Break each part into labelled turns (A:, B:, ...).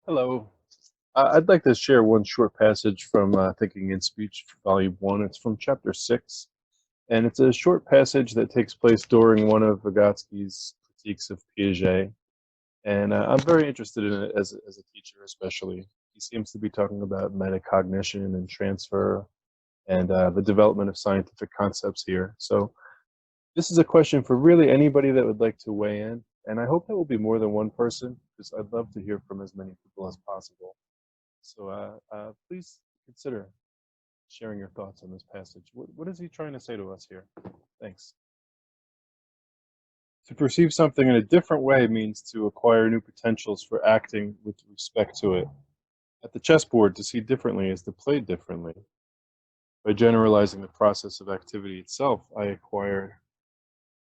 A: Hello. I'd like to share one short passage from Thinking in Speech, Volume 1. It's from Chapter 6, and it's a short passage that takes place during one of Vygotsky's critiques of Piaget. And I'm very interested in it as a teacher, especially. He seems to be talking about metacognition and transfer and the development of scientific concepts here. So this is a question for really anybody that would like to weigh in. And I hope that will be more than one person, because I'd love to hear from as many people as possible. So please consider sharing your thoughts on this passage. What is he trying to say to us here? Thanks. To perceive something in a different way means to acquire new potentials for acting with respect to it. At the chessboard, to see differently is to play differently. By generalizing the process of activity itself, I acquire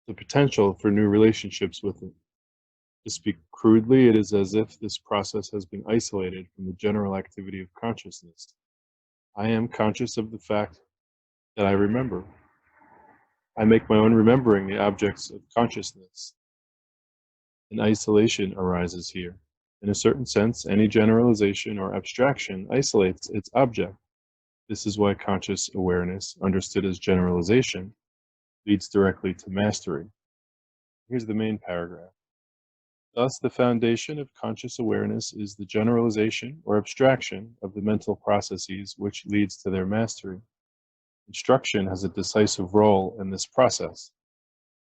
A: the potential for new relationships with it. To speak crudely, it is as if this process has been isolated from the general activity of consciousness. I am conscious of the fact that I remember. I make my own remembering the objects of consciousness. An isolation arises here. In a certain sense, any generalization or abstraction isolates its object. This is why conscious awareness, understood as generalization, leads directly to mastery. Here's the main paragraph. Thus, the foundation of conscious awareness is the generalization or abstraction of the mental processes which leads to their mastery. Instruction has a decisive role in this process.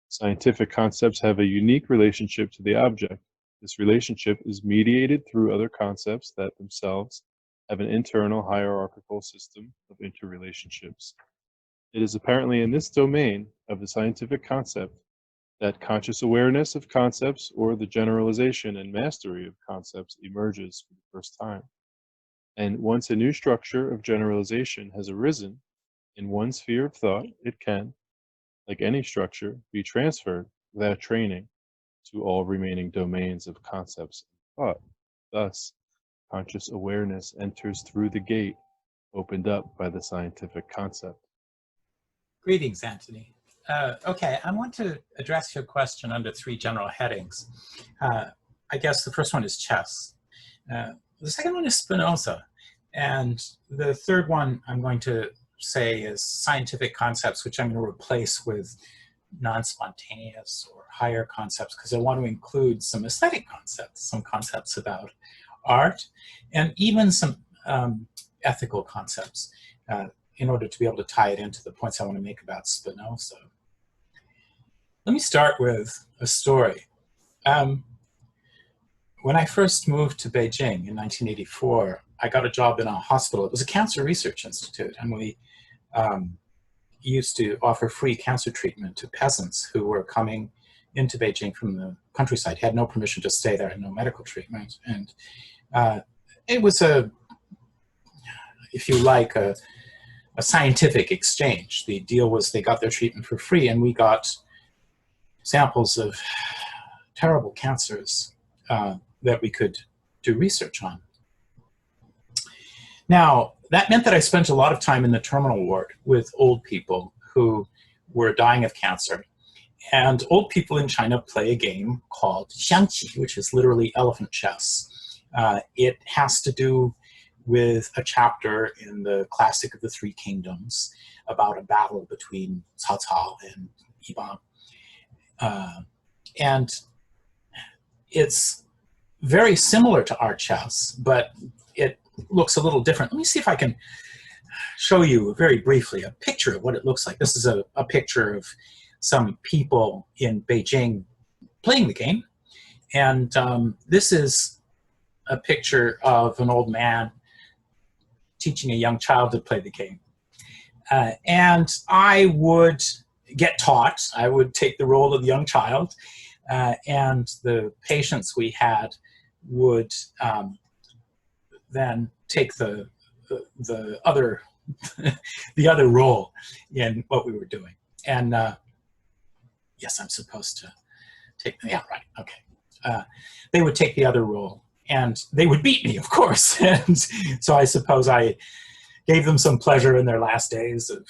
A: Scientific concepts have a unique relationship to the object. This relationship is mediated through other concepts that themselves have an internal hierarchical system of interrelationships. It is apparently in this domain of the scientific concept that conscious awareness of concepts, or the generalization and mastery of concepts, emerges for the first time. And once a new structure of generalization has arisen in one sphere of thought, it can, like any structure, be transferred without training to all remaining domains of concepts and thought. Thus, conscious awareness enters through the gate opened up by the scientific concept.
B: Greetings, Anthony. Okay, I want to address your question under three general headings. I guess the first one is chess. The second one is Spinoza. And the third one I'm going to say is scientific concepts, which I'm going to replace with non-spontaneous or higher concepts, because I want to include some aesthetic concepts, some concepts about art, and even some ethical concepts in order to be able to tie it into the points I want to make about Spinoza. Let me start with a story. When I first moved to Beijing in 1984, I got a job in a hospital. It was a cancer research institute, and we used to offer free cancer treatment to peasants who were coming into Beijing from the countryside, had no permission to stay there and no medical treatment. And it was if you like, a scientific exchange. The deal was they got their treatment for free, and we got samples of terrible cancers that we could do research on. Now, that meant that I spent a lot of time in the terminal ward with old people who were dying of cancer. And old people in China play a game called xianqi, which is literally elephant chess. It has to do with a chapter in the Classic of the Three Kingdoms about a battle between Cao Cao and Iban. And it's very similar to our chess, but it looks a little different. Let me see if I can show you very briefly a picture of what it looks like. This is a picture of some people in Beijing playing the game. And this is a picture of an old man teaching a young child to play the game. And I would get taught. I would take the role of the young child, and the patients we had would then take the other the other role in what we were doing. And yes, I'm supposed to take. Yeah, right. Okay. They would take the other role, and they would beat me, of course. And so I suppose I gave them some pleasure in their last days of,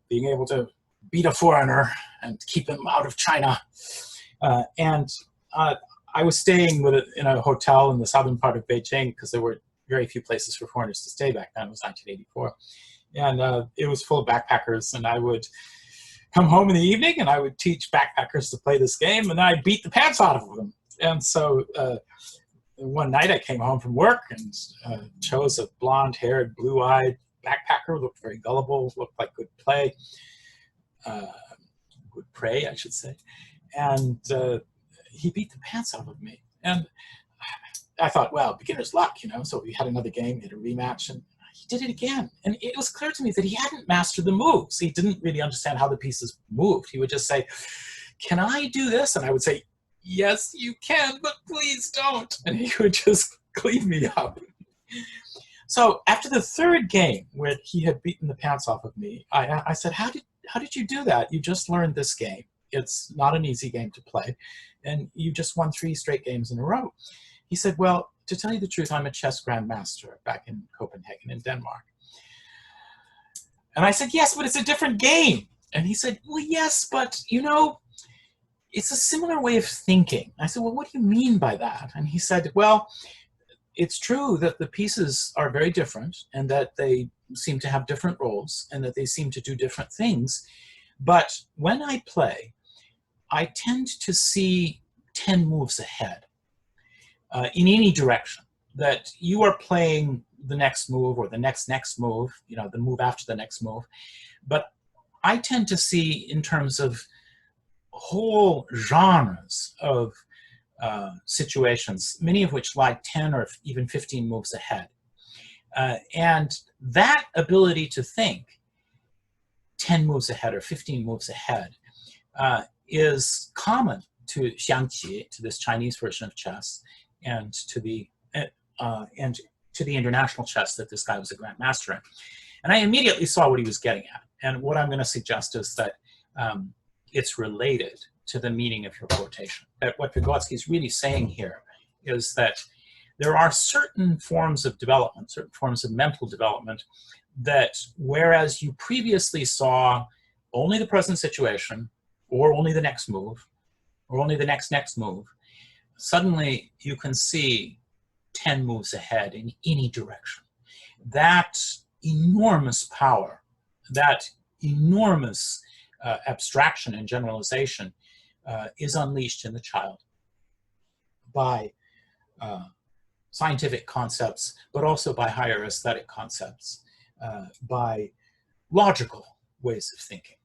B: being able to beat a foreigner and keep him out of China. And I was staying in a hotel in the southern part of Beijing because there were very few places for foreigners to stay back then. It was 1984. And it was full of backpackers, and I would come home in the evening and I would teach backpackers to play this game, and I'd beat the pants out of them. And so one night I came home from work and chose a blonde-haired, blue-eyed backpacker, looked very gullible, looked like good prey, I should say. And he beat the pants out of me. And I thought, well, beginner's luck, you know. So we had another game, we had a rematch, and he did it again. And it was clear to me that he hadn't mastered the moves. He didn't really understand how the pieces moved. He would just say, can I do this? And I would say, yes, you can, but please don't. And he would just clean me up. So after the third game, where he had beaten the pants off of me, I said, how did you do that? You just learned this game. It's not an easy game to play. And you just won 3 straight games in a row. He said, well, to tell you the truth, I'm a chess grandmaster back in Copenhagen in Denmark. And I said, yes, but it's a different game. And he said, well, yes, but you know, it's a similar way of thinking. I said, well, what do you mean by that? And he said, well, it's true that the pieces are very different and that they seem to have different roles and that they seem to do different things. But when I play, I tend to see 10 moves ahead. In any direction, that you are playing the next move or the next move, you know, the move after the next move. But I tend to see in terms of whole genres of situations, many of which lie 10 or even 15 moves ahead. And that ability to think 10 moves ahead or 15 moves ahead is common to xianqi, to this Chinese version of chess, and to the international chess that this guy was a grandmaster in. And I immediately saw what he was getting at. And what I'm going to suggest is that it's related to the meaning of your quotation. That what Vygotsky is really saying here is that there are certain forms of development, certain forms of mental development, that whereas you previously saw only the present situation, or only the next move, or only the next move, suddenly you can see 10 moves ahead in any direction. That enormous power, that enormous abstraction and generalization is unleashed in the child by scientific concepts, but also by higher aesthetic concepts, by logical ways of thinking.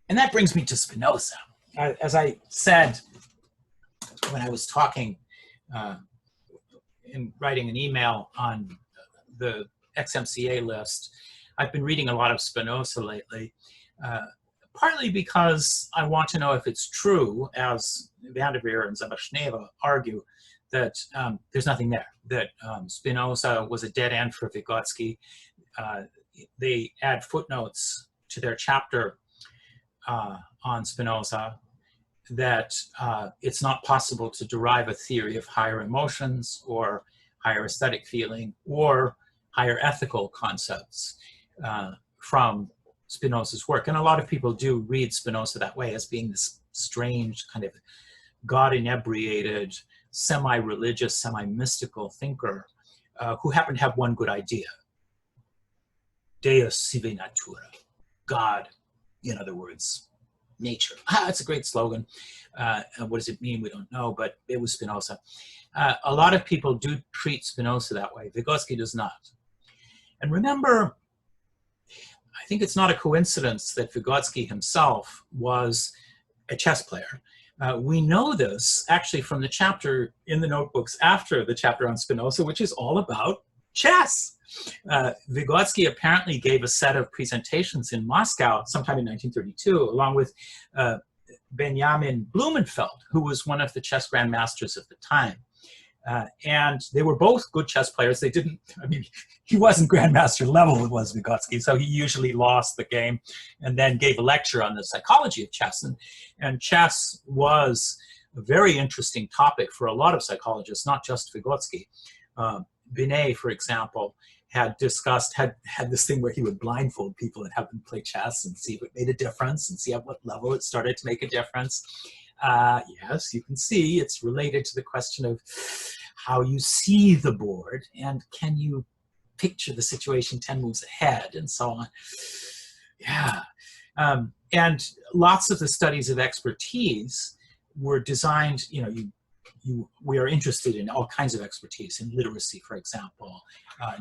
B: And that brings me to Spinoza. As I said when I was talking in writing an email on the XMCA list, I've been reading a lot of Spinoza lately, partly because I want to know if it's true, as Vanderveer and Zabashneva argue, that there's nothing there, that Spinoza was a dead end for Vygotsky. They add footnotes to their chapter on Spinoza that it's not possible to derive a theory of higher emotions or higher aesthetic feeling or higher ethical concepts from Spinoza's work. And a lot of people do read Spinoza that way, as being this strange kind of God-inebriated, semi-religious, semi-mystical thinker who happened to have one good idea. Deus sive natura. God, in other words, nature. It's a great slogan. What does it mean? We don't know, but it was Spinoza. A lot of people do treat Spinoza that way. Vygotsky does not. And remember, I think it's not a coincidence that Vygotsky himself was a chess player. We know this actually from the chapter in the notebooks after the chapter on Spinoza, which is all about chess. Vygotsky apparently gave a set of presentations in Moscow sometime in 1932, along with Benjamin Blumenfeld, who was one of the chess grandmasters of the time. And they were both good chess players. They didn't, I mean, he wasn't grandmaster level, it was Vygotsky, so he usually lost the game and then gave a lecture on the psychology of chess. And chess was a very interesting topic for a lot of psychologists, not just Vygotsky. Binet, for example, had discussed, had this thing where he would blindfold people and have them play chess and see if it made a difference and see at what level it started to make a difference. Yes, you can see it's related to the question of how you see the board and can you picture the situation 10 moves ahead and so on. Yeah. And lots of the studies of expertise were designed, we are interested in all kinds of expertise, in literacy, for example,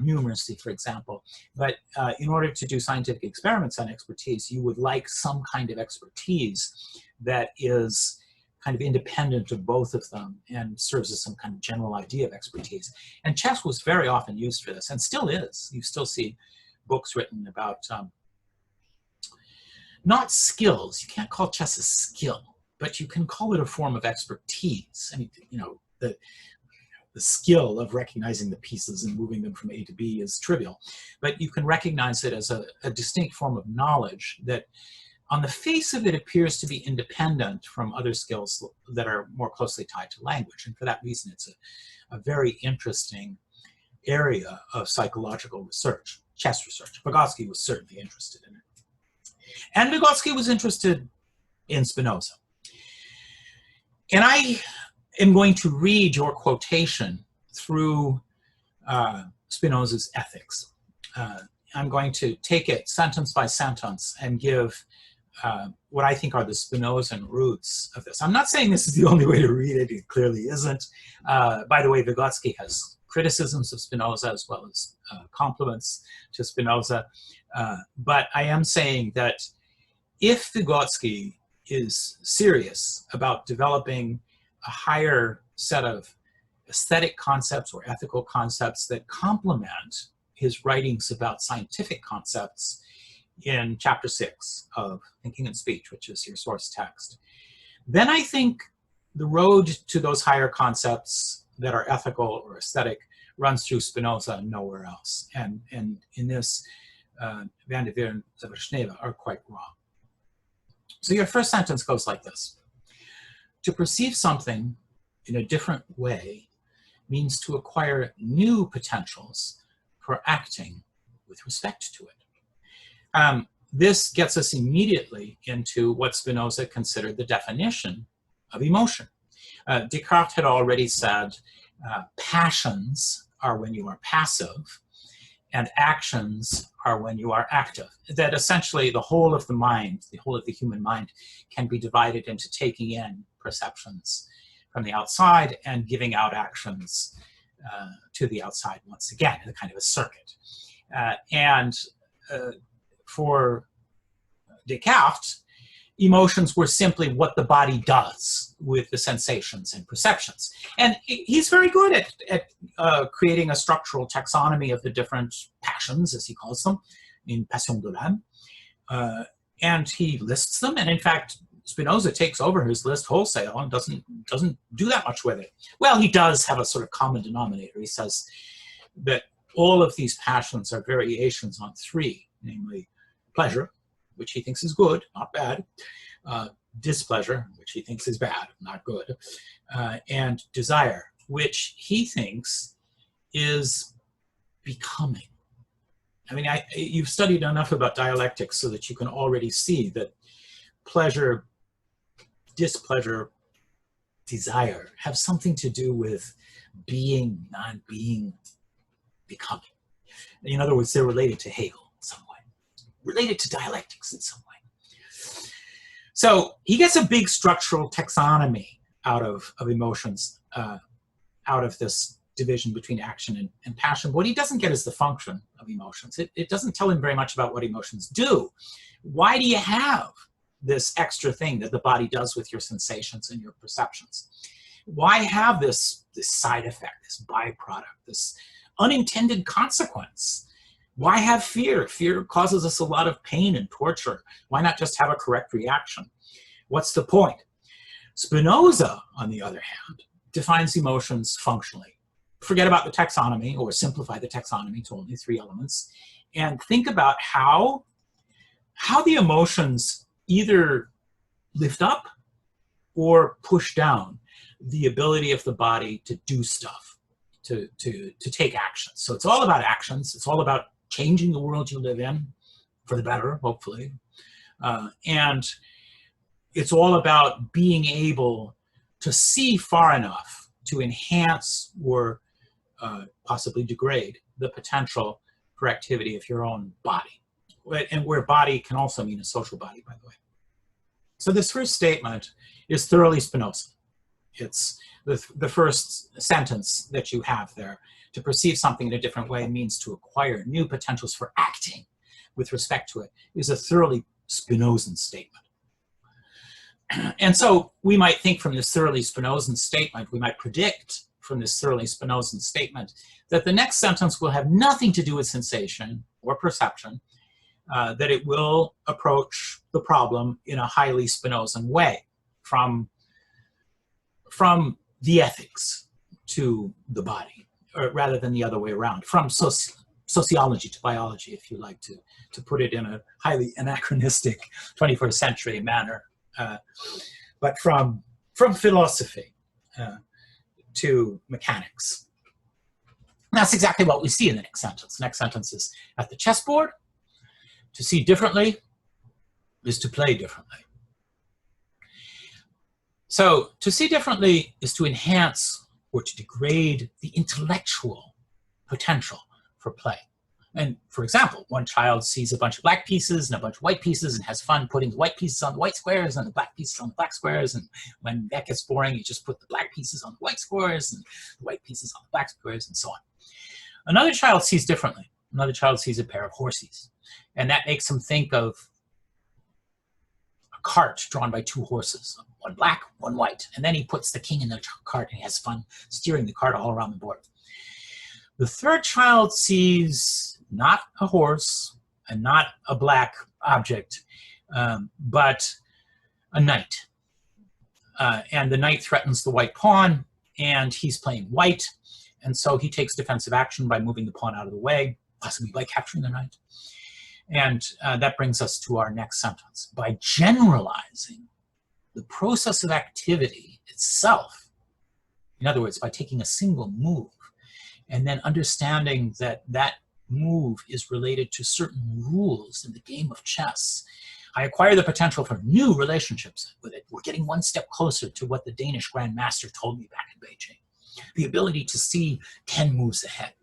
B: numeracy, for example. But in order to do scientific experiments on expertise, you would like some kind of expertise that is kind of independent of both of them and serves as some kind of general idea of expertise. And chess was very often used for this, and still is. You still see books written about not skills. You can't call chess a skill, but you can call it a form of expertise. I mean, the skill of recognizing the pieces and moving them from A to B is trivial, but you can recognize it as a distinct form of knowledge that on the face of it appears to be independent from other skills that are more closely tied to language. And for that reason, it's a very interesting area of psychological research, chess research. Vygotsky was certainly interested in it. And Vygotsky was interested in Spinoza. And I am going to read your quotation through Spinoza's Ethics. I'm going to take it sentence by sentence and give what I think are the Spinozan roots of this. I'm not saying this is the only way to read it. It clearly isn't. By the way, Vygotsky has criticisms of Spinoza as well as compliments to Spinoza. But I am saying that if Vygotsky is serious about developing a higher set of aesthetic concepts or ethical concepts that complement his writings about scientific concepts in chapter 6 of Thinking and Speech, which is your source text, then I think the road to those higher concepts that are ethical or aesthetic runs through Spinoza and nowhere else. And in this, Van der Veer and Zavrashneva are quite wrong. So your first sentence goes like this. To perceive something in a different way means to acquire new potentials for acting with respect to it. This gets us immediately into what Spinoza considered the definition of emotion. Descartes had already said passions are when you are passive and actions are when you are active. That essentially the whole of the mind, the whole of the human mind, can be divided into taking in perceptions from the outside and giving out actions to the outside once again, in a kind of a circuit. For Descartes, emotions were simply what the body does with the sensations and perceptions. And he's very good at creating a structural taxonomy of the different passions, as he calls them, in Passion de l'âme. And he lists them, and in fact, Spinoza takes over his list wholesale and doesn't do that much with it. Well, he does have a sort of common denominator. He says that all of these passions are variations on 3, namely pleasure, which he thinks is good, not bad, displeasure, which he thinks is bad, not good, and desire, which he thinks is becoming. I mean, you've studied enough about dialectics so that you can already see that pleasure, displeasure, desire have something to do with being, non-being, becoming. In other words, they're related to Hegel in some way, related to dialectics in some way. So he gets a big structural taxonomy out of emotions, out of this division between action and passion. But what he doesn't get is the function of emotions. It doesn't tell him very much about what emotions do. Why do you have this extra thing that the body does with your sensations and your perceptions? Why have this side effect, this byproduct, this unintended consequence? Why have fear? Fear causes us a lot of pain and torture. Why not just have a correct reaction? What's the point? Spinoza, on the other hand, defines emotions functionally. Forget about the taxonomy, or simplify the taxonomy to only 3 elements, and think about how the emotions either lift up or push down the ability of the body to do stuff, to take actions. So it's all about actions. It's all about changing the world you live in for the better, hopefully. And it's all about being able to see far enough to enhance or possibly degrade the potential for activity of your own body. And where body can also mean a social body, by the way. So this first statement is thoroughly Spinoza. It's the first sentence that you have there. To perceive something in a different way means to acquire new potentials for acting with respect to it, is a thoroughly Spinozan statement. And so we might think from this thoroughly Spinozan statement, we might predict from this thoroughly Spinozan statement that the next sentence will have nothing to do with sensation or perception, that it will approach the problem in a highly Spinozan way, from the ethics to the body, or rather than the other way around, from sociology to biology, if you like to put it in a highly anachronistic 21st century manner, but from philosophy to mechanics. And that's exactly what we see in the next sentence. The next sentence is, at the chessboard, to see differently is to play differently. So to see differently is to enhance or to degrade the intellectual potential for play. And for example, one child sees a bunch of black pieces and a bunch of white pieces and has fun putting the white pieces on the white squares and the black pieces on the black squares. And when that gets boring, you just put the black pieces on the white squares and the white pieces on the black squares and so on. Another child sees differently. Another child sees a pair of horses. And that makes him think of a cart drawn by two horses, one black, one white. And then he puts the king in the cart and he has fun steering the cart all around the board. The third child sees not a horse and not a black object, but a knight. And the knight threatens the white pawn, and he's playing white. And so he takes defensive action by moving the pawn out of the way, possibly by capturing the knight. And that brings us to our next sentence. By generalizing the process of activity itself, in other words, by taking a single move, and then understanding that that move is related to certain rules in the game of chess, I acquire the potential for new relationships with it. We're getting one step closer to what the Danish grandmaster told me back in Beijing. The ability to see 10 moves ahead.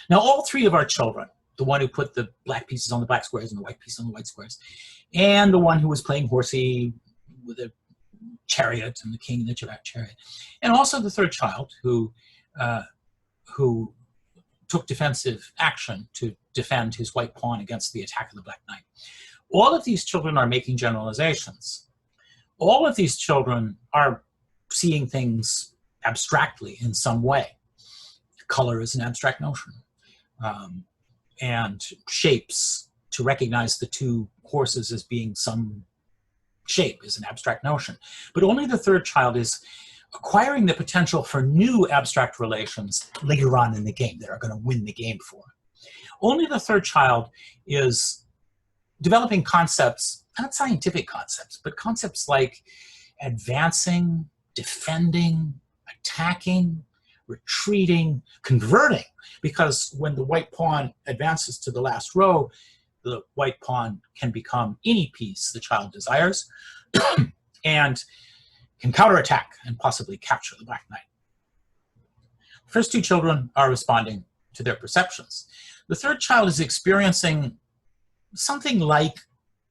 B: Now, all three of our children, the one who put the black pieces on the black squares and the white pieces on the white squares, and the one who was playing horsey with a chariot and the king in the chariot, and also the third child who took defensive action to defend his white pawn against the attack of the black knight. All of these children are making generalizations. All of these children are seeing things abstractly in some way. Color is an abstract notion. And shapes, to recognize the two horses as being some shape, is an abstract notion. But only the third child is acquiring the potential for new abstract relations later on in the game that are going to win the game for him. Only the third child is developing concepts, not scientific concepts, but concepts like advancing, defending, attacking, retreating, converting, because when the white pawn advances to the last row, the white pawn can become any piece the child desires and can counterattack and possibly capture the black knight. The first two children are responding to their perceptions. The third child is experiencing something like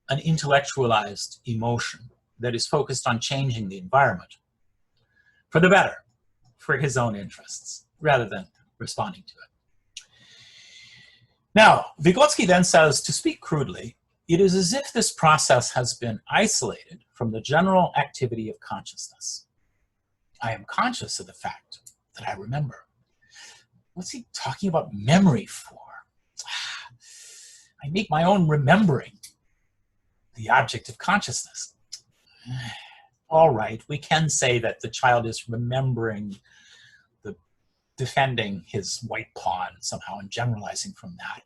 B: an intellectualized emotion that is focused on changing the environment for the better, for his own interests, rather than responding to it. Now, Vygotsky then says, to speak crudely, it is as if this process has been isolated from the general activity of consciousness. I am conscious of the fact that I remember. What's he talking about memory for? I make my own remembering the object of consciousness. All right, we can say that the child is remembering the defending his white pawn somehow and generalizing from that.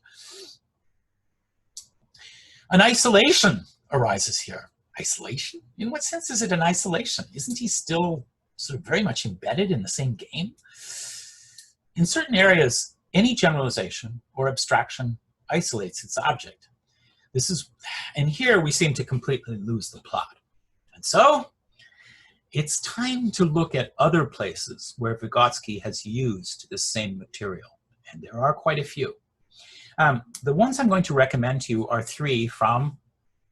B: An isolation arises here. Isolation? In what sense is it an isolation? Isn't he still sort of very much embedded in the same game? In certain areas, any generalization or abstraction isolates its object. And here we seem to completely lose the plot. And so it's time to look at other places where Vygotsky has used the same material, and there are quite a few. The ones I'm going to recommend to you are 3 from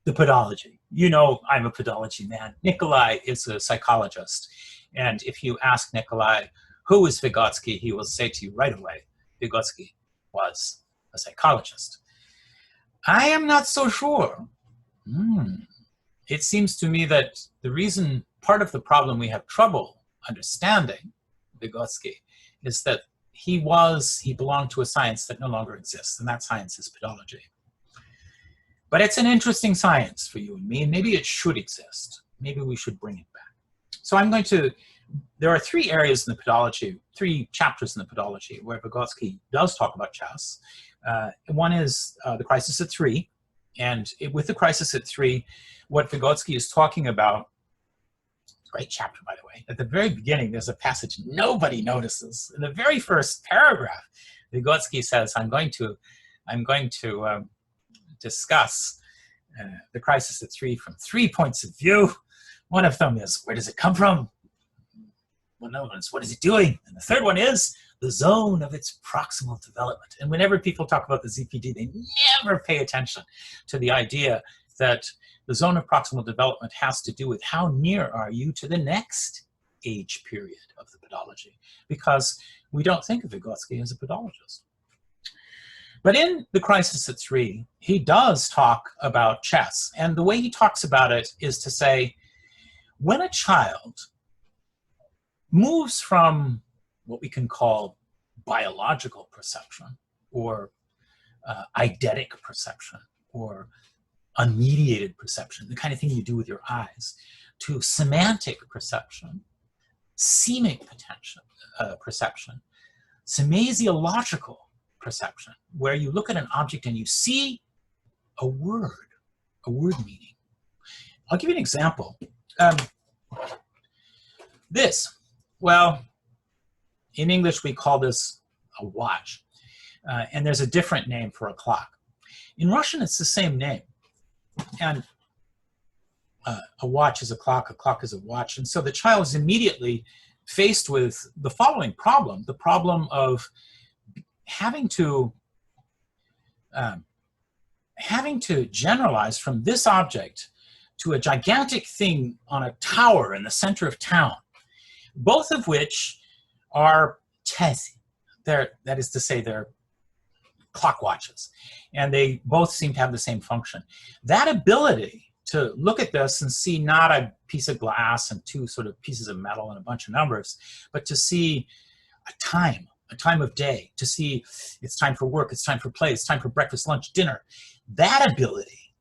B: the pedology. You know, I'm a pedology man. Nikolai is a psychologist. And if you ask Nikolai, who is Vygotsky, he will say to you right away, Vygotsky was a psychologist. I am not so sure. It seems to me that the reason, part of the problem we have trouble understanding Vygotsky is that he belonged to a science that no longer exists, and that science is pedology. But it's an interesting science for you and me, and maybe it should exist. Maybe we should bring it back. So there are 3 areas in the pedology, 3 chapters in the pedology where Vygotsky does talk about chess. One is the crisis at 3, and with the crisis at 3, what Vygotsky is talking about, great chapter, by the way. At the very beginning, there's a passage nobody notices. In the very first paragraph, Vygotsky says, I'm going to discuss the crisis at 3 from 3 points of view. One of them is, where does it come from? Another one is, what is it doing? And the third one is the zone of its proximal development. And whenever people talk about the ZPD, they never pay attention to the idea that the zone of proximal development has to do with how near are you to the next age period of the pedology, because we don't think of Vygotsky as a pedologist. But in the crisis at 3, he does talk about chess. And the way he talks about it is to say, when a child moves from what we can call biological perception or eidetic perception or unmediated perception, the kind of thing you do with your eyes, to semantic perception, semic perception, semasiological perception, where you look at an object and you see a word meaning. I'll give you an example. Well, in English we call this a watch, and there's a different name for a clock. In Russian it's the same name, and a watch is a clock is a watch, and so the child is immediately faced with the following problem, the problem of having to generalize from this object to a gigantic thing on a tower in the center of town, both of which are chess. That is to say, they're clock watches, and they both seem to have the same function. That ability to look at this and see not a piece of glass and 2 sort of pieces of metal and a bunch of numbers, but to see a time of day, to see it's time for work, it's time for play, it's time for breakfast, lunch, dinner. That ability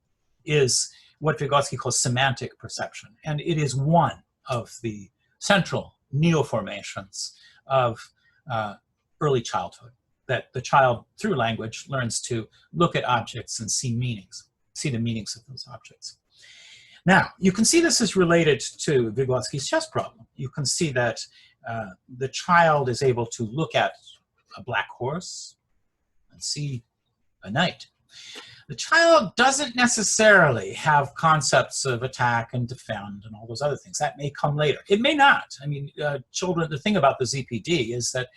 B: is what Vygotsky calls semantic perception, and it is one of the central neoformations of early childhood, that the child, through language, learns to look at objects and see the meanings of those objects. Now, you can see this is related to Vygotsky's chess problem. You can see that the child is able to look at a black horse and see a knight. The child doesn't necessarily have concepts of attack and defend and all those other things. That may come later. It may not. I mean, children, the thing about the ZPD is that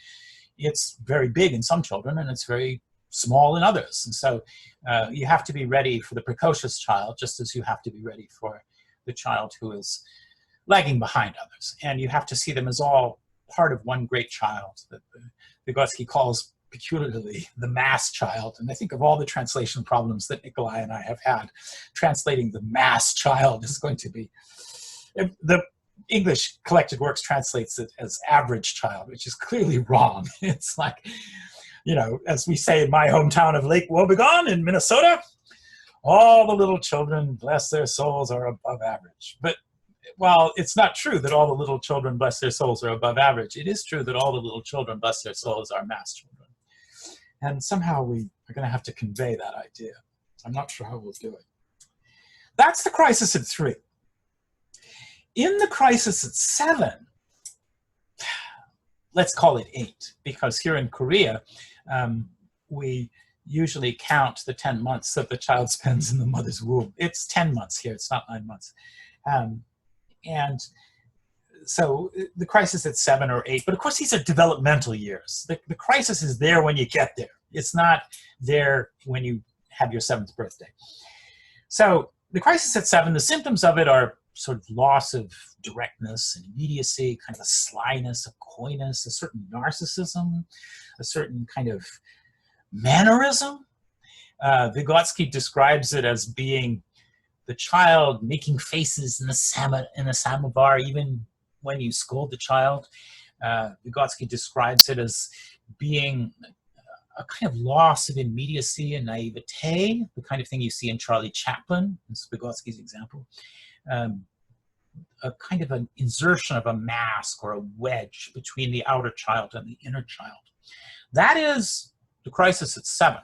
B: it's very big in some children and it's very small in others. And so you have to be ready for the precocious child just as you have to be ready for the child who is lagging behind others. And you have to see them as all part of one great child that Vygotsky calls peculiarly the mass child. And I think of all the translation problems that Nikolai and I have had, translating the mass child is going to be, the English collected works translates it as average child, which is clearly wrong. It's like, you know, as we say in my hometown of Lake Wobegon in Minnesota, all the little children, bless their souls, are above average. But while it's not true that all the little children, bless their souls, are above average, it is true that all the little children, bless their souls, are mass children. And somehow we are going to have to convey that idea. I'm not sure how we'll do it. That's the crisis at 3. In the crisis at 7, let's call it 8, because here in Korea, we usually count the 10 months that the child spends in the mother's womb. It's 10 months here, it's not 9 months. And so the crisis at 7 or 8, but of course these are developmental years. The crisis is there when you get there. It's not there when you have your 7th birthday. So the crisis at 7, the symptoms of it are sort of loss of directness and immediacy, kind of a slyness, a coyness, a certain narcissism, a certain kind of mannerism. Vygotsky describes it as being the child making faces in the samovar, even when you scold the child. Vygotsky describes it as being a kind of loss of immediacy and naivete, the kind of thing you see in Charlie Chaplin, this is Vygotsky's example. A kind of an insertion of a mask or a wedge between the outer child and the inner child. That is the crisis at 7.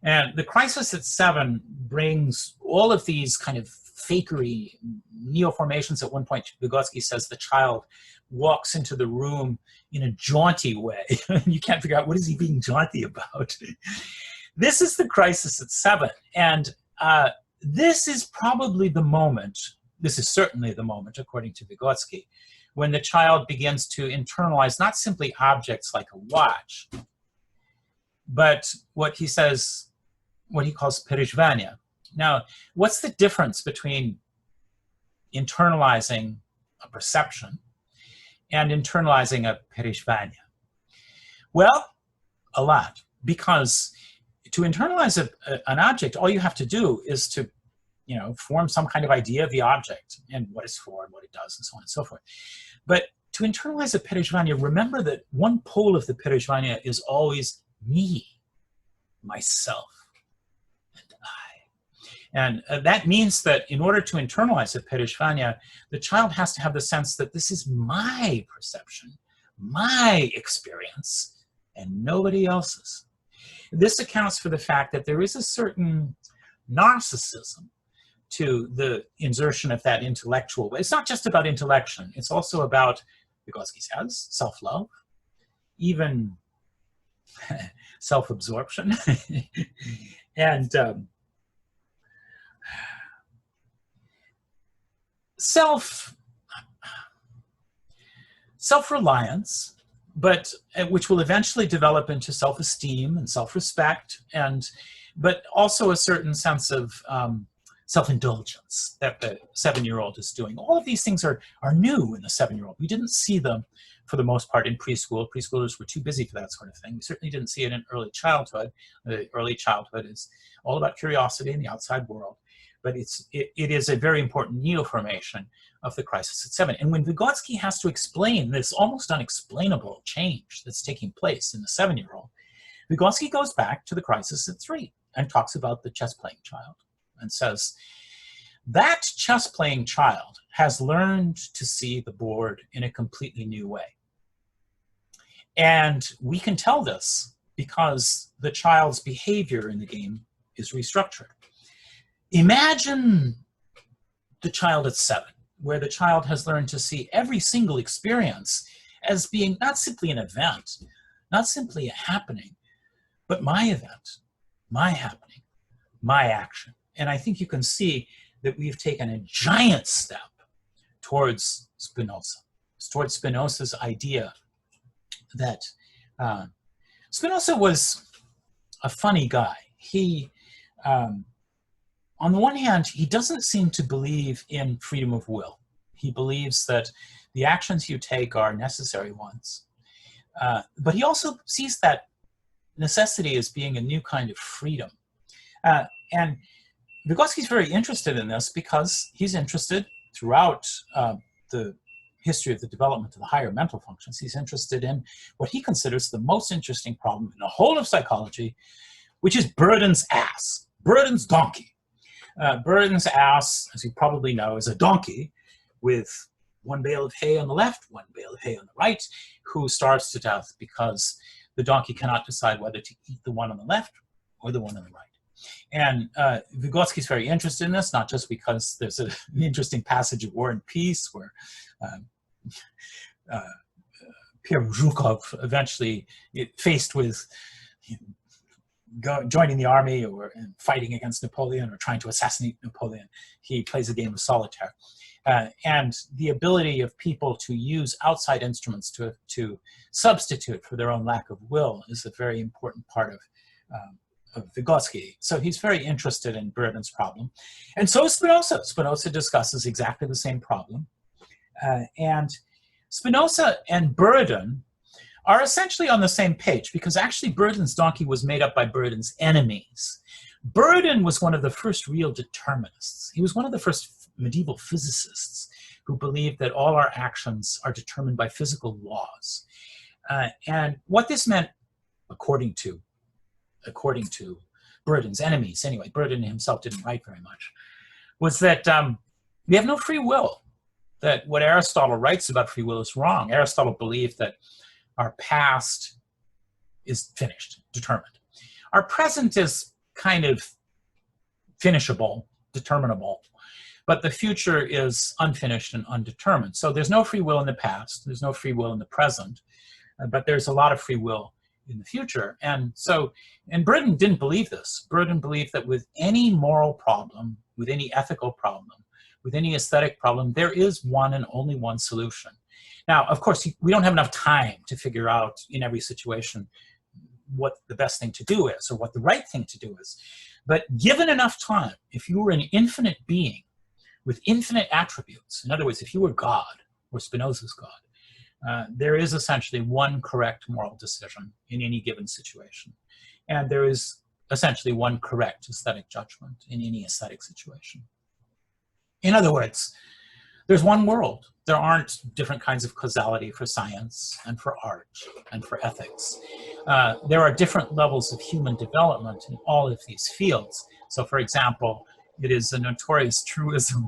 B: And the crisis at 7 brings all of these kind of fakery neoformations. At one point, Vygotsky says the child walks into the room in a jaunty way. You can't figure out what is he being jaunty about. This is the crisis at 7. And this is probably the moment, this is certainly the moment, according to Vygotsky, when the child begins to internalize not simply objects like a watch, but what he says, what he calls perishvania. Now, what's the difference between internalizing a perception and internalizing a perishvania? Well, a lot, because to internalize an object, all you have to do is to, form some kind of idea of the object and what it's for and what it does and so on and so forth. But to internalize a perishvania, remember that one pole of the perishvania is always me, myself, and I. And that means that in order to internalize a perishvania, the child has to have the sense that this is my perception, my experience, and nobody else's. This accounts for the fact that there is a certain narcissism to the insertion of that intellectual. It's not just about intellection. It's also about, Vygotsky says, self-love, even self-absorption, and self-reliance, but which will eventually develop into self-esteem and self-respect, but also a certain sense of self-indulgence that the 7-year-old is doing. All of these things are new in the 7-year-old. We didn't see them, for the most part, in preschool. Preschoolers were too busy for that sort of thing. We certainly didn't see it in early childhood. Early childhood is all about curiosity in the outside world. But it is a very important neoformation of the crisis at 7. And when Vygotsky has to explain this almost unexplainable change that's taking place in the 7-year-old, Vygotsky goes back to the crisis at 3 and talks about the chess-playing child and says, that chess-playing child has learned to see the board in a completely new way. And we can tell this because the child's behavior in the game is restructured. Imagine the child at 7, where the child has learned to see every single experience as being not simply an event, not simply a happening, but my event, my happening, my action. And I think you can see that we've taken a giant step towards Spinoza, towards Spinoza's idea that Spinoza was a funny guy. He, on the one hand, he doesn't seem to believe in freedom of will. He believes that the actions you take are necessary ones. But he also sees that necessity as being a new kind of freedom. And Vygotsky's very interested in this because he's interested throughout the history of the development of the higher mental functions. He's interested in what he considers the most interesting problem in the whole of psychology, which is Burden's ass, Burden's donkey. Burden's ass, as you probably know, is a donkey with one bale of hay on the left, one bale of hay on the right, who starves to death because the donkey cannot decide whether to eat the one on the left or the one on the right. And Vygotsky's very interested in this, not just because there's an interesting passage of War and Peace where Pierre Zhukov eventually, faced with joining the army or fighting against Napoleon or trying to assassinate Napoleon, he plays a game of solitaire. And the ability of people to use outside instruments to substitute for their own lack of will is a very important part of Vygotsky. So he's very interested in Burden's problem. And so is Spinoza. Spinoza discusses exactly the same problem. And Spinoza and Burden are essentially on the same page, because actually Burden's donkey was made up by Burden's enemies. Burden was one of the first real determinists. He was one of the first medieval physicists who believed that all our actions are determined by physical laws. And what this meant, according to Burden's enemies, anyway, Burden himself didn't write very much, was that we have no free will, that what Aristotle writes about free will is wrong. Aristotle believed that our past is finished, determined. Our present is kind of finishable, determinable, but the future is unfinished and undetermined. So there's no free will in the past, there's no free will in the present, but there's a lot of free will in the future. And Burden didn't believe this. Burden believed that with any moral problem, with any ethical problem, with any aesthetic problem, there is one and only one solution. Now, of course, we don't have enough time to figure out in every situation what the best thing to do is or what the right thing to do is. But given enough time, if you were an infinite being with infinite attributes, in other words, if you were God or Spinoza's God, there is essentially one correct moral decision in any given situation. And there is essentially one correct aesthetic judgment in any aesthetic situation. In other words, there's one world. There aren't different kinds of causality for science and for art and for ethics. There are different levels of human development in all of these fields. So, for example, it is a notorious truism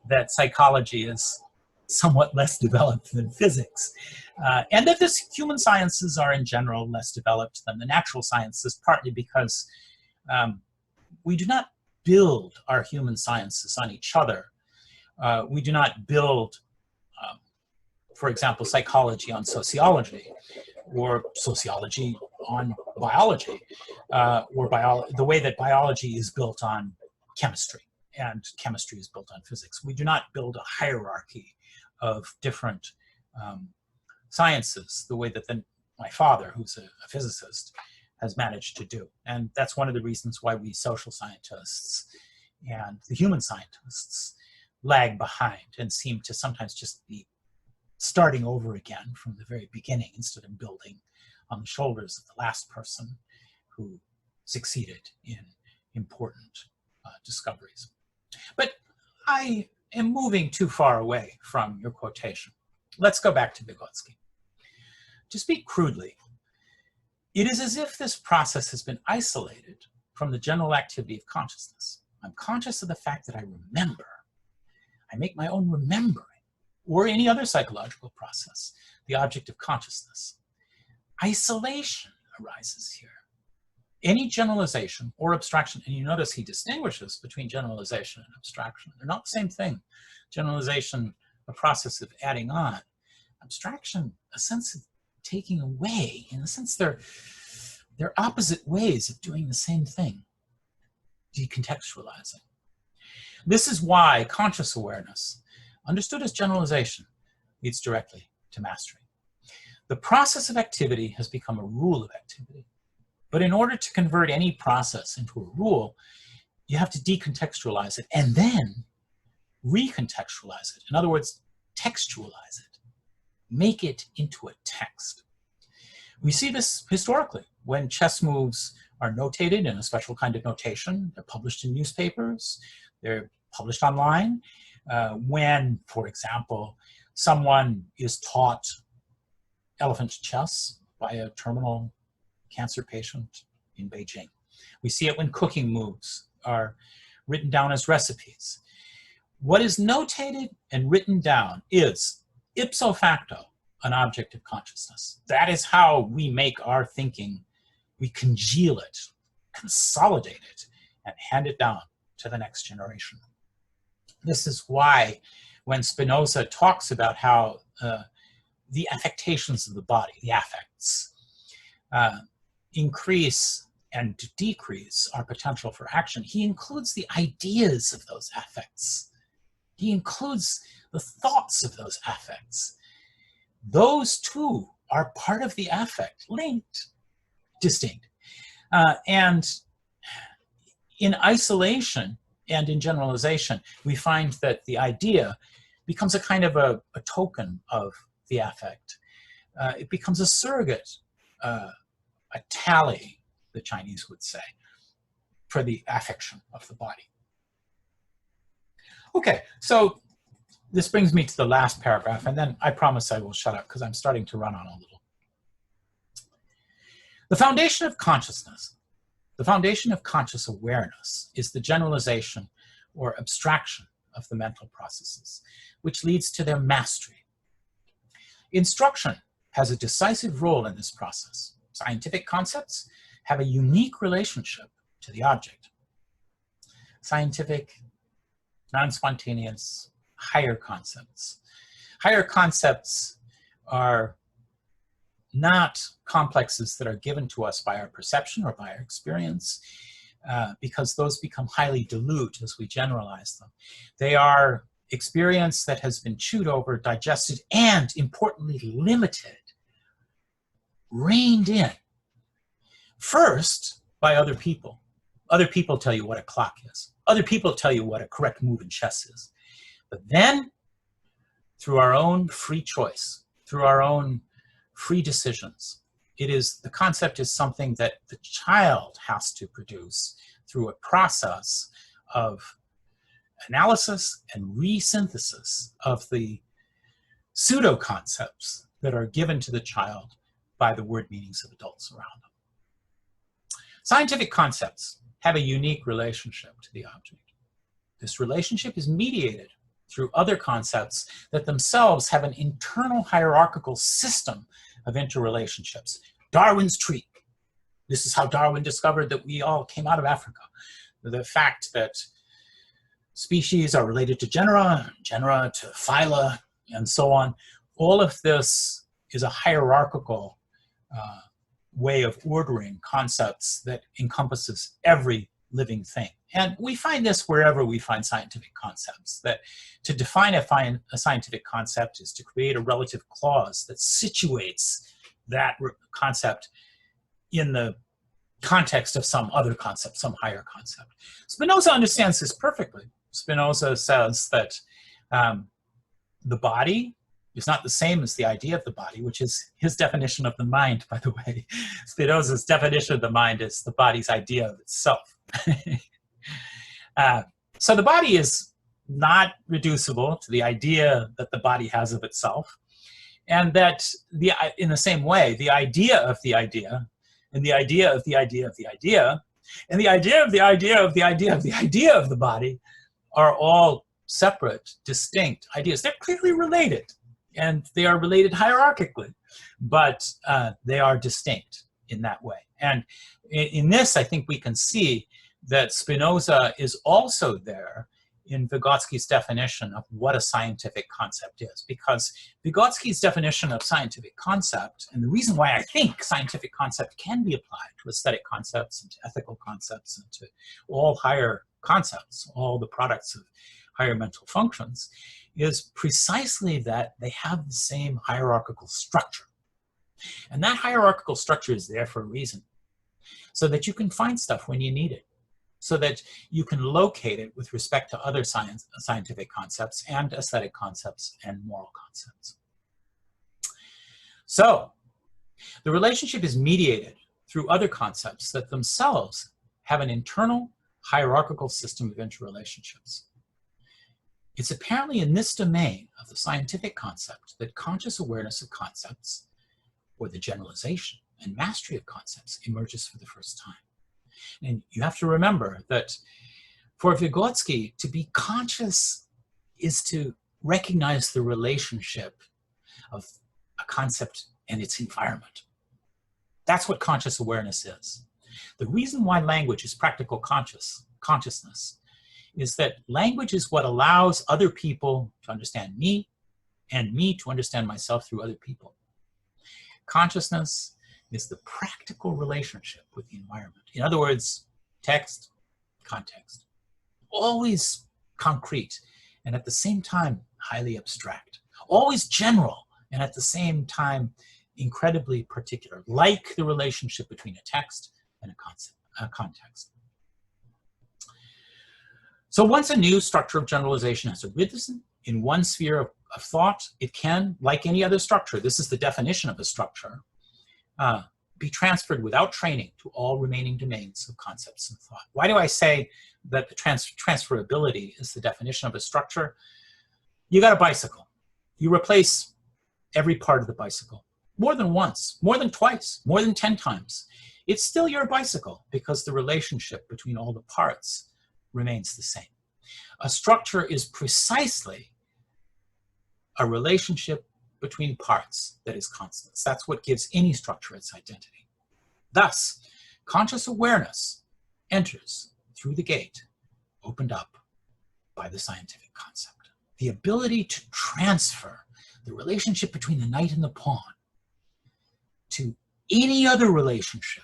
B: that psychology is somewhat less developed than physics, and that the human sciences are in general less developed than the natural sciences, partly because we do not build our human sciences on each other. We do not build, for example, psychology on sociology, or sociology on biology, or the way that biology is built on chemistry, and chemistry is built on physics. We do not build a hierarchy of different sciences the way that my father, who's a physicist, has managed to do. And that's one of the reasons why we social scientists and the human scientists lag behind and seem to sometimes just be starting over again from the very beginning instead of building on the shoulders of the last person who succeeded in important discoveries. But I am moving too far away from your quotation. Let's go back to Vygotsky. To speak crudely, it is as if this process has been isolated from the general activity of consciousness. I'm conscious of the fact that I remember. I make my own remembering, or any other psychological process, the object of consciousness. Isolation arises here. Any generalization or abstraction, and you notice he distinguishes between generalization and abstraction. They're not the same thing. Generalization, a process of adding on. Abstraction, a sense of taking away. In a sense, they're opposite ways of doing the same thing. Decontextualizing. This is why conscious awareness, understood as generalization, leads directly to mastery. The process of activity has become a rule of activity. But in order to convert any process into a rule, you have to decontextualize it and then recontextualize it. In other words, textualize it. Make it into a text. We see this historically when chess moves are notated in a special kind of notation. They're published in newspapers. They're published online. When, for example, someone is taught elephant chess by a terminal cancer patient in Beijing. We see it when cooking moves are written down as recipes. What is notated and written down is ipso facto an object of consciousness. That is how we make our thinking. We congeal it, consolidate it, and hand it down to the next generation. This is why when Spinoza talks about how the affectations of the body, the affects, increase and decrease our potential for action, he includes the ideas of those affects. He includes the thoughts of those affects. Those too are part of the affect, linked, distinct. And in isolation and in generalization, we find that the idea becomes a kind of a token of the affect. It becomes a surrogate, a tally, the Chinese would say, for the affection of the body. Okay, so this brings me to the last paragraph, and then I promise I will shut up because I'm starting to run on a little. The foundation of consciousness, the foundation of conscious awareness, is the generalization or abstraction of the mental processes, which leads to their mastery. Instruction has a decisive role in this process. Scientific concepts have a unique relationship to the object. Scientific, non-spontaneous, higher concepts. Higher concepts are not complexes that are given to us by our perception or by our experience, because those become highly dilute as we generalize them. They are experience that has been chewed over, digested, and importantly limited, reined in. First, by other people. Other people tell you what a clock is. Other people tell you what a correct move in chess is. But then, through our own free choice, through our own free decisions, the concept is something that the child has to produce through a process of analysis and resynthesis of the pseudo-concepts that are given to the child by the word meanings of adults around them. Scientific concepts have a unique relationship to the object. This relationship is mediated through other concepts that themselves have an internal hierarchical system of interrelationships. Darwin's tree. This is how Darwin discovered that we all came out of Africa. The fact that species are related to genera, genera to phyla, and so on. All of this is a hierarchical way of ordering concepts that encompasses every living thing. And we find this wherever we find scientific concepts, that to define a scientific concept is to create a relative clause that situates that concept in the context of some other concept, some higher concept. Spinoza understands this perfectly. Spinoza says that the body is not the same as the idea of the body, which is his definition of the mind, by the way. Spinoza's definition of the mind is the body's idea of itself. So the body is not reducible to the idea that the body has of itself, and that in the same way, the idea of the idea, and the idea of the idea of the idea, and the idea of the idea of the idea of the idea of the body are all separate, distinct ideas. They're clearly related, and they are related hierarchically, but they are distinct in that way. And in this, I think we can see that Spinoza is also there in Vygotsky's definition of what a scientific concept is, because Vygotsky's definition of scientific concept, and the reason why I think scientific concept can be applied to aesthetic concepts and to ethical concepts and to all higher concepts, all the products of higher mental functions, is precisely that they have the same hierarchical structure. And that hierarchical structure is there for a reason, so that you can find stuff when you need it, so that you can locate it with respect to other scientific concepts and aesthetic concepts and moral concepts. So the relationship is mediated through other concepts that themselves have an internal hierarchical system of interrelationships. It's apparently in this domain of the scientific concept that conscious awareness of concepts, or the generalization and mastery of concepts, emerges for the first time. And you have to remember that for Vygotsky, to be conscious is to recognize the relationship of a concept and its environment. That's what conscious awareness is. The reason why language is practical consciousness is that language is what allows other people to understand me and me to understand myself through other people. Consciousness is the practical relationship with the environment. In other words, text, context. Always concrete and at the same time highly abstract. Always general, and at the same time incredibly particular, like the relationship between a text and a context. So once a new structure of generalization has arisen in one sphere of thought, it can, like any other structure, this is the definition of a structure, be transferred without training to all remaining domains of concepts and thought. Why do I say that the transferability is the definition of a structure? You got a bicycle. You replace every part of the bicycle more than once, more than twice, more than 10 times. It's still your bicycle because the relationship between all the parts remains the same. A structure is precisely a relationship between parts that is constant. That's what gives any structure its identity. Thus, conscious awareness enters through the gate opened up by the scientific concept. The ability to transfer the relationship between the knight and the pawn to any other relationship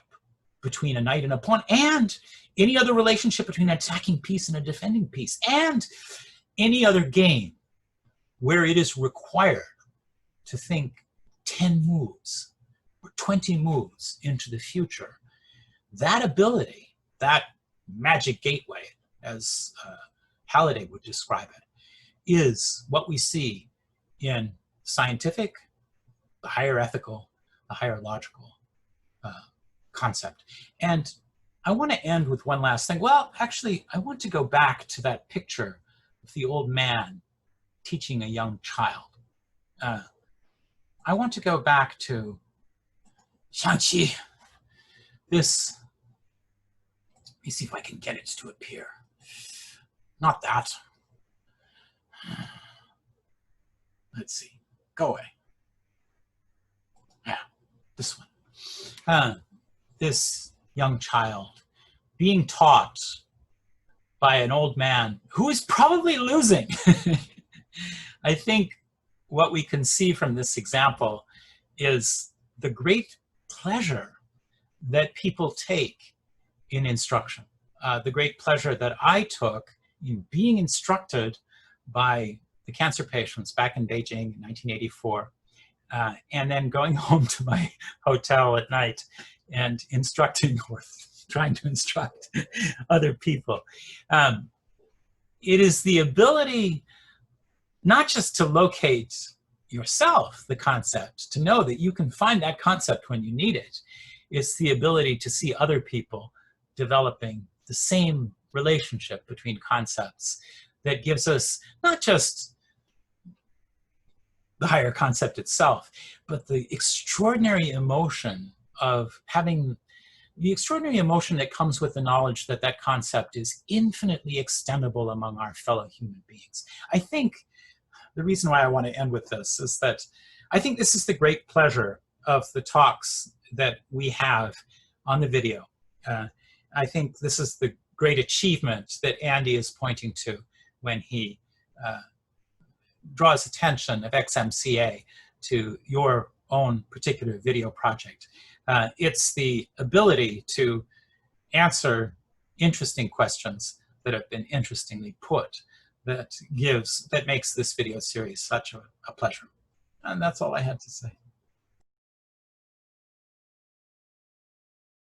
B: between a knight and a pawn, and any other relationship between an attacking piece and a defending piece, and any other game where it is required to think 10 moves or 20 moves into the future. That ability, that magic gateway, as Halliday would describe it, is what we see in scientific, the higher ethical, the higher logical concept. And I want to end with one last thing. Well, actually, I want to go back to that picture of the old man teaching a young child. I want to go back to xianqi. This, let me see if I can get it to appear. Not that. Let's see. Go away. Yeah, this one. This young child being taught by an old man who is probably losing. I think what we can see from this example is the great pleasure that people take in instruction. The great pleasure that I took in being instructed by the cancer patients back in Beijing in 1984, and then going home to my hotel at night and instructing or trying to instruct other people. It is the ability not just to locate yourself, the concept, to know that you can find that concept when you need it. It's the ability to see other people developing the same relationship between concepts that gives us not just the higher concept itself, but the extraordinary emotion of having the extraordinary emotion that comes with the knowledge that that concept is infinitely extendable among our fellow human beings. I think the reason why I want to end with this is that I think this is the great pleasure of the talks that we have on the video. I think this is the great achievement that Andy is pointing to when he draws attention of XMCA to your own particular video project. It's the ability to answer interesting questions that have been interestingly put that makes this video series such a pleasure. And that's all I had to say.